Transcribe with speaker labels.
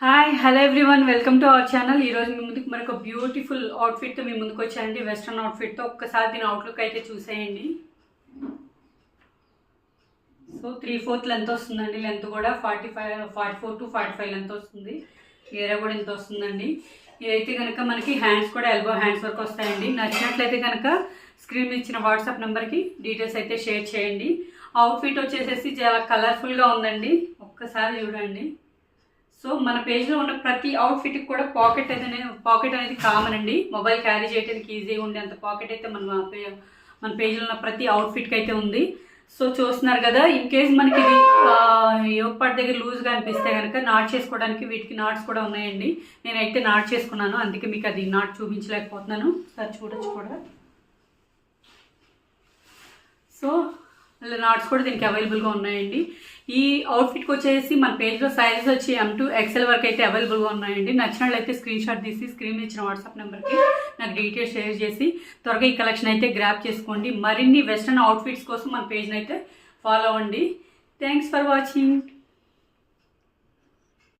Speaker 1: Hi hello everyone, welcome to our channel. ఈరోజు మీ ముందుకు మరొక బ్యూటిఫుల్ అవుట్ఫిట్తో మీ ముందుకు వచ్చానండి. వెస్ట్రన్ అవుట్ఫిట్తో ఒక్కసారి దీని అవుట్లుక్ అయితే చూసేయండి. సో 3/4 లెంత్ వస్తుందండి. లెంత్ కూడా 44 to 45 లెంత్ వస్తుంది. ఏరియా కూడా ఇంత వస్తుందండి. ఇదైతే కనుక మనకి హ్యాండ్స్ కూడా ఎల్బో హ్యాండ్స్ వరకు వస్తాయండి. నచ్చినట్లయితే కనుక స్క్రీన్ ఇచ్చిన వాట్సాప్ నెంబర్కి డీటెయిల్స్ అయితే షేర్ చేయండి. అవుట్ఫిట్ వచ్చేసేసి చాలా కలర్ఫుల్గా ఉందండి. ఒక్కసారి చూడండి. సో మన పేజ్లో ఉన్న ప్రతి అవుట్ఫిట్కి కూడా పాకెట్ అనేది కామన్ అండి. మొబైల్ క్యారీ చేయడానికి ఈజీగా ఉండే అంత పాకెట్ అయితే మన పేజ్లో ఉన్న ప్రతి అవుట్ఫిట్కి అయితే ఉంది. సో చూస్తున్నారు కదా, ఇన్ కేస్ మనకి ఇది యోగపాటి దగ్గర లూజ్గా అనిపిస్తే కనుక నాట్ చేసుకోవడానికి వీటికి నాట్స్ కూడా ఉన్నాయండి. నేనైతే నాట్ చేసుకున్నాను, అందుకే మీకు అది నాట్ చూపించలేకపోతున్నాను. సార్ చూడొచ్చు కూడా. సో నాట్స్ కూడా దీనికి అవైలబుల్గా ఉన్నాయండి. ఈ అవుట్ఫిట్కి వచ్చేసి మన పేజ్లో సైజెస్ వచ్చి M to XL వరకు అయితే అవైలబుల్గా ఉన్నాయండి. నచ్చినట్లయితే స్క్రీన్ షాట్ తీసి స్క్రీన్ ఇచ్చిన వాట్సాప్ నెంబర్కి నాకు డీటెయిల్స్ షేర్ చేసి త్వరగా ఈ కలెక్షన్ అయితే గ్రాప్ చేసుకోండి. మరిన్ని వెస్ట్రన్ అవుట్ఫిట్స్ కోసం మన పేజ్ని అయితే ఫాలో అవ్వండి. Thanks for watching.